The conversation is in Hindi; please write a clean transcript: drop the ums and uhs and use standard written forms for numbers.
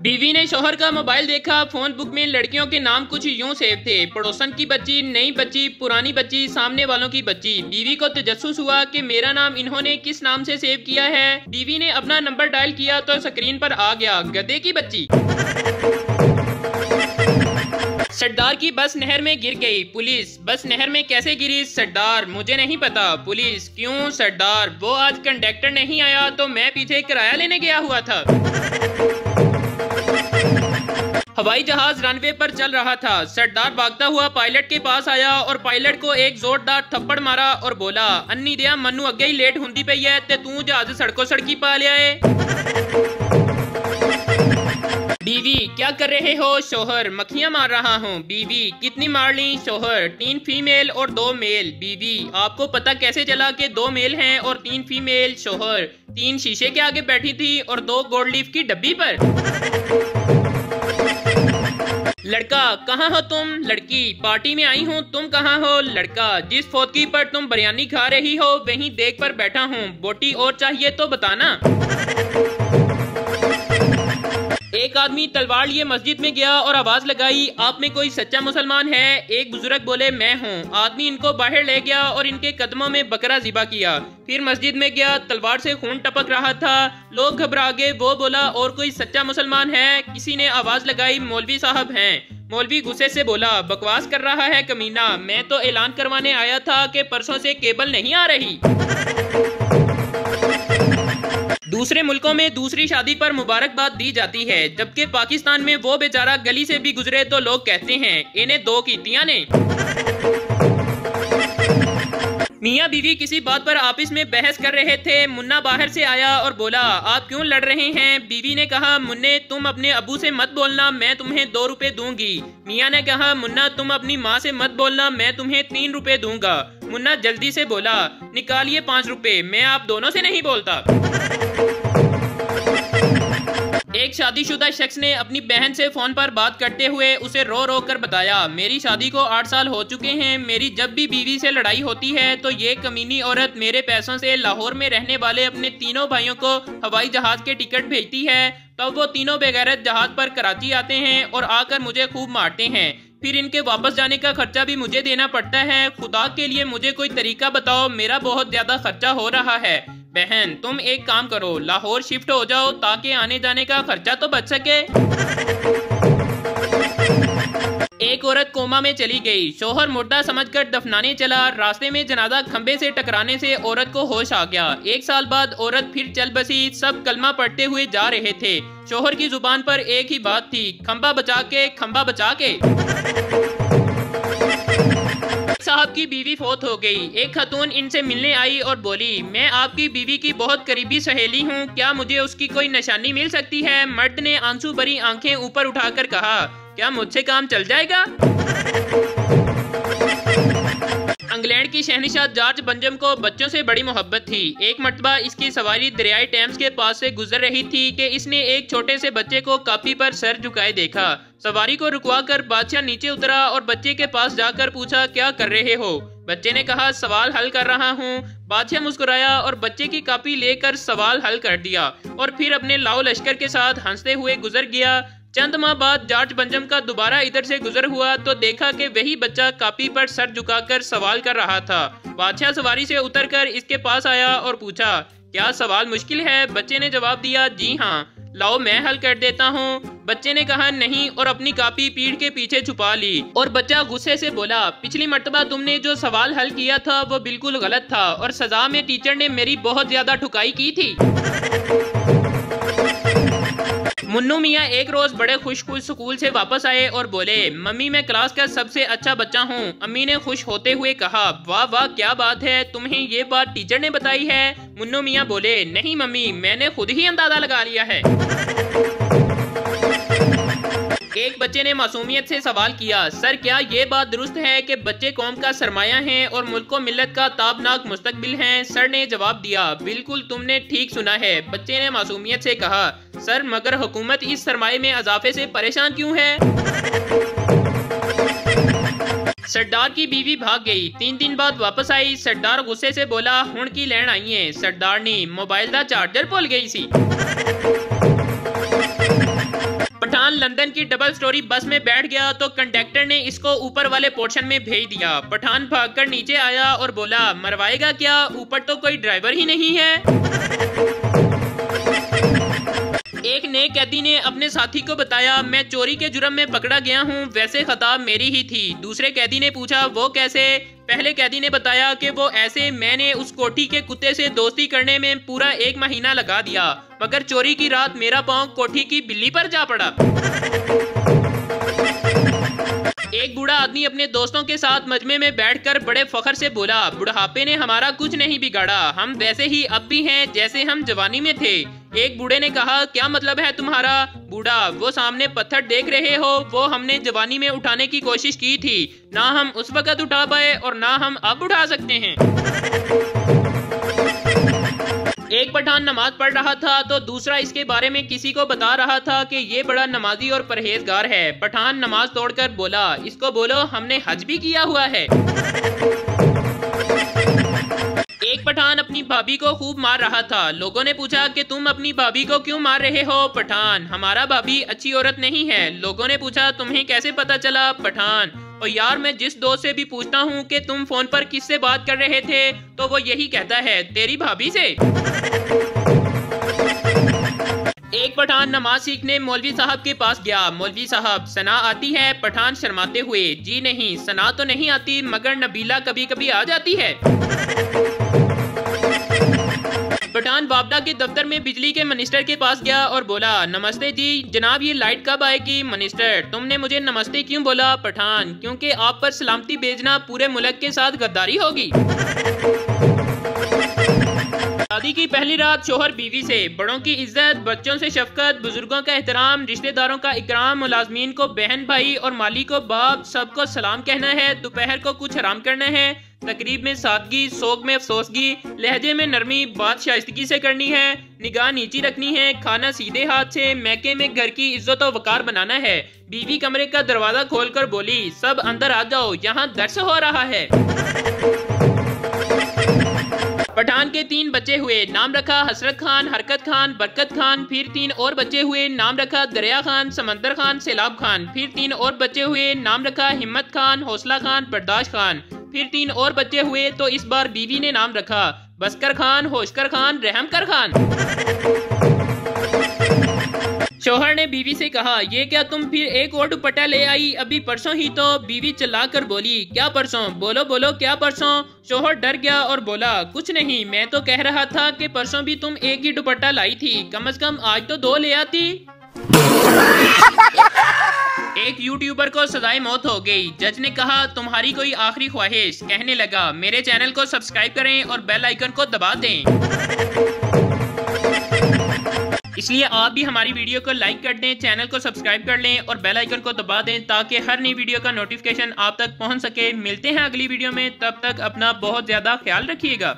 बीवी ने शोहर का मोबाइल देखा। फोन बुक में लड़कियों के नाम कुछ यूं सेव थे: पड़ोसन की बच्ची, नई बच्ची, पुरानी बच्ची, सामने वालों की बच्ची। बीवी को तजस्सुस हुआ कि मेरा नाम इन्होंने किस नाम से सेव किया है। बीवी ने अपना नंबर डायल किया तो स्क्रीन पर आ गया गधे की बच्ची। सरदार की बस नहर में गिर गई। पुलिस: बस नहर में कैसे गिरी? सरदार: मुझे नहीं पता। पुलिस: क्यों? सरदार: वो आज कंडक्टर नहीं आया तो मैं पीछे किराया लेने गया हुआ था। हवाई जहाज रनवे पर चल रहा था। सरदार भागता हुआ पायलट के पास आया और पायलट को एक जोरदार थप्पड़ मारा और बोला, अन्नी दिया मनु अगे ही लेट हुंदी पई है ते तू जहाज सड़कों सड़की पा लिया है। बीवी: क्या कर रहे हो? शोहर: मक्खियां मार रहा हूँ। बीवी: कितनी मार ली? शोहर: 3 फीमेल और 2 मेल। बीवी: आपको पता कैसे चला कि 2 मेल हैं और 3 फीमेल? शोहर: 3 शीशे के आगे बैठी थी और 2 गोल्ड लीफ की डब्बी पर। लड़का: कहाँ हो तुम? लड़की: पार्टी में आई हूँ। तुम कहाँ हो? लड़का: जिस फोतकी पर तुम बिरयानी खा रही हो वहीं देख पर बैठा हूँ। बोटी और चाहिए तो बताना। एक आदमी तलवार लिए मस्जिद में गया और आवाज लगाई, आप में कोई सच्चा मुसलमान है? एक बुजुर्ग बोले, मैं हूँ। आदमी इनको बाहर ले गया और इनके कदमों में बकरा ज़िबा किया। फिर मस्जिद में गया, तलवार से खून टपक रहा था। लोग घबरा गए। वो बोला, और कोई सच्चा मुसलमान है? किसी ने आवाज लगाई, मौलवी साहब हैं। मौलवी गुस्से से बोला, बकवास कर रहा है कमीना, मैं तो ऐलान करवाने आया था कि परसों से केबल नहीं आ रही। दूसरे मुल्कों में दूसरी शादी पर मुबारकबाद दी जाती है, जबकि पाकिस्तान में वो बेचारा गली से भी गुजरे तो लोग कहते हैं, इन्हें 2 कीतियां ने। मियाँ बीवी किसी बात पर आपस में बहस कर रहे थे। मुन्ना बाहर से आया और बोला, आप क्यों लड़ रहे हैं? बीवी ने कहा, मुन्ने तुम अपने अबू से मत बोलना, मैं तुम्हें 2 रुपए दूंगी। मियाँ ने कहा, मुन्ना तुम अपनी माँ से मत बोलना, मैं तुम्हें 3 रुपए दूंगा। मुन्ना जल्दी से बोला, निकालिए 5 रुपए, मैं आप दोनों से नहीं बोलता। एक शादीशुदा शख्स ने अपनी बहन से फोन पर बात करते हुए उसे रो रो कर बताया, मेरी शादी को 8 साल हो चुके हैं। मेरी जब भी बीवी से लड़ाई होती है तो ये कमीनी औरत मेरे पैसों से लाहौर में रहने वाले अपने तीनों भाइयों को हवाई जहाज के टिकट भेजती है। तब वो तीनों बेगैरत जहाज पर कराची आते हैं और आकर मुझे खूब मारते हैं। फिर इनके वापस जाने का खर्चा भी मुझे देना पड़ता है। खुदा के लिए मुझे कोई तरीका बताओ, मेरा बहुत ज्यादा खर्चा हो रहा है। बहन तुम एक काम करो, लाहौर शिफ्ट हो जाओ ताकि आने जाने का खर्चा तो बच सके। एक औरत कोमा में चली गई। शोहर मुर्दा समझकर दफनाने चला। रास्ते में जनाजा खंबे से टकराने से औरत को होश आ गया। 1 साल बाद औरत फिर चल बसी। सब कलमा पढ़ते हुए जा रहे थे। शोहर की जुबान पर एक ही बात थी, खंबा बचा के, खंबा बचा के। साहब की बीवी फौत हो गई। एक खातून इनसे मिलने आई और बोली, मैं आपकी बीवी की बहुत करीबी सहेली हूँ, क्या मुझे उसकी कोई निशानी मिल सकती है? मर्द ने आंसू भरी आंखें ऊपर उठाकर कहा, क्या मुझसे काम चल जाएगा? इंग्लैंड की शहनशाह जॉर्ज बंजम को बच्चों से बड़ी मोहब्बत थी। एक मर्तबा इसकी सवारी दरियाई टेम्स के पास से गुजर रही थी कि इसने एक छोटे से बच्चे को कापी पर सर झुकाए देखा। सवारी को रुकवाकर बादशाह नीचे उतरा और बच्चे के पास जाकर पूछा, क्या कर रहे हो? बच्चे ने कहा, सवाल हल कर रहा हूँ। बादशाह मुस्कुराया और बच्चे की कापी लेकर सवाल हल कर दिया और फिर अपने लाओ लश्कर के साथ हंसते हुए गुजर गया। चंद माह बाद जॉर्ज बंजम का दोबारा इधर से गुजर हुआ तो देखा कि वही बच्चा कापी पर सर झुकाकर सवाल कर रहा था। बादशाह सवारी से उतरकर इसके पास आया और पूछा, क्या सवाल मुश्किल है? बच्चे ने जवाब दिया, जी हाँ। लाओ मैं हल कर देता हूँ। बच्चे ने कहा, नहीं, और अपनी कापी पीठ के पीछे छुपा ली। और बच्चा गुस्से से बोला, पिछली मर्तबा तुमने जो सवाल हल किया था वो बिल्कुल गलत था और सजा में टीचर ने मेरी बहुत ज्यादा ठुकाई की थी। मुन्नू मियाँ एक रोज बड़े खुश स्कूल से वापस आए और बोले, मम्मी मैं क्लास का सबसे अच्छा बच्चा हूँ। अम्मी ने खुश होते हुए कहा, वाह वाह क्या बात है, तुम्हें ये बात टीचर ने बताई है? मुन्नू मियाँ बोले, नहीं मम्मी, मैंने खुद ही अंदाजा लगा लिया है। एक बच्चे ने मासूमियत से सवाल किया, सर क्या ये बात दुरुस्त है कि बच्चे कौम का सरमाया हैं और मुल्क व मिल्लत का ताबनाक मुस्तकबिल हैं? सर ने जवाब दिया, बिल्कुल तुमने ठीक सुना है। बच्चे ने मासूमियत से कहा, सर मगर हुकूमत इस सरमाए में इजाफे से परेशान क्यों है? सरदार की बीवी भाग गई। 3 दिन बाद वापस आई। सरदार गुस्से से बोला, हुण की लैन आई है? सरदार ने मोबाइल का चार्जर भूल गई सी। पठान लंदन की डबल स्टोरी बस में बैठ गया तो कंडक्टर ने इसको ऊपर वाले पोर्शन में भेज दिया। पठान भागकर नीचे आया और बोला, मरवाएगा क्या, ऊपर तो कोई ड्राइवर ही नहीं है। एक नए कैदी ने अपने साथी को बताया, मैं चोरी के जुर्म में पकड़ा गया हूँ, वैसे खता मेरी ही थी। दूसरे कैदी ने पूछा, वो कैसे? पहले कैदी ने बताया कि वो ऐसे, मैंने उस कोठी के कुत्ते से दोस्ती करने में पूरा 1 महीना लगा दिया, मगर चोरी की रात मेरा पांव कोठी की बिल्ली पर जा पड़ा। एक बूढ़ा आदमी अपने दोस्तों के साथ मजमे में बैठकर बड़े फख्र से बोला, बुढ़ापे ने हमारा कुछ नहीं बिगाड़ा, हम वैसे ही अब भी हैं जैसे हम जवानी में थे। एक बूढ़े ने कहा, क्या मतलब है तुम्हारा? बूढ़ा, वो सामने पत्थर देख रहे हो, वो हमने जवानी में उठाने की कोशिश की थी, ना हम उस वक्त उठा पाए और ना हम अब उठा सकते हैं। एक पठान नमाज पढ़ रहा था तो दूसरा इसके बारे में किसी को बता रहा था कि ये बड़ा नमाजी और परहेजगार है। पठान नमाज तोड़कर बोला, इसको बोलो हमने हज भी किया हुआ है। एक पठान अपनी भाभी को खूब मार रहा था। लोगों ने पूछा कि तुम अपनी भाभी को क्यों मार रहे हो? पठान, हमारा भाभी अच्छी औरत नहीं है। लोगों ने पूछा, तुम्हें कैसे पता चला? पठान, और यार मैं जिस दोस्त से भी पूछता हूँ कि तुम फोन पर किससे बात कर रहे थे तो वो यही कहता है, तेरी भाभी से। एक पठान नमाज सीखने मौलवी साहब के पास गया। मौलवी साहब, सना आती है? पठान शर्माते हुए, जी नहीं, सना तो नहीं आती, मगर नबीला कभी कभी आ जाती है। पठान बाबडा के दफ्तर में बिजली के मिनिस्टर के पास गया और बोला, नमस्ते जी जनाब, ये लाइट कब आएगी? मिनिस्टर, तुमने मुझे नमस्ते क्यों बोला? पठान, क्योंकि आप पर सलामती भेजना पूरे मुल्क के साथ गद्दारी होगी। शादी की पहली रात शोहर बीवी से, बड़ों की इज्जत, बच्चों से शफकत, बुजुर्गों का एहतराम, रिश्तेदारों का इकराम, मुलाजमीन को बहन भाई और माली को बाप, सबको सलाम कहना है। दोपहर को कुछ हराम करना है। तकरीब में सादगी, सोग में अफसोसगी, लहजे में नरमी, बात शाइस्तगी से करनी है, निगाह नीची रखनी है, खाना सीधे हाथ से, मैके में घर की इज्जत और वकार बनाना है। बीवी कमरे का दरवाजा खोलकर बोली, सब अंदर आ जाओ, यहाँ दर्स हो रहा है। पठान के 3 बच्चे हुए। नाम रखा हसरत खान, हरकत खान, बरकत खान। फिर 3 और बच्चे हुए। नाम रखा दरिया खान, समंदर खान, सैलाब खान। फिर 3 और बच्चे हुए। नाम रखा हिम्मत खान, हौसला खान, बर्दाश्त खान। फिर 3 और बच्चे हुए तो इस बार बीवी ने नाम रखा बसकर खान, होशकर खान, रहमकर खान। शौहर ने बीवी से कहा, ये क्या तुम फिर एक और दुपट्टा ले आई? अभी परसों ही तो। बीवी चिल्लाकर बोली, क्या परसों? बोलो बोलो क्या परसों? शौहर डर गया और बोला, कुछ नहीं, मैं तो कह रहा था कि परसों भी तुम एक ही दुपट्टा लाई थी, कम से कम आज तो 2 ले आती। एक यूट्यूबर को सजाए मौत हो गई। जज ने कहा, तुम्हारी कोई आखिरी ख्वाहिश? कहने लगा, मेरे चैनल को सब्सक्राइब करें और बेल आइकन को दबा दें। इसलिए आप भी हमारी वीडियो को लाइक कर दें, चैनल को सब्सक्राइब कर लें और बेल आइकन को दबा दें ताकि हर नई वीडियो का नोटिफिकेशन आप तक पहुंच सके। मिलते हैं अगली वीडियो में, तब तक अपना बहुत ज्यादा ख्याल रखिएगा।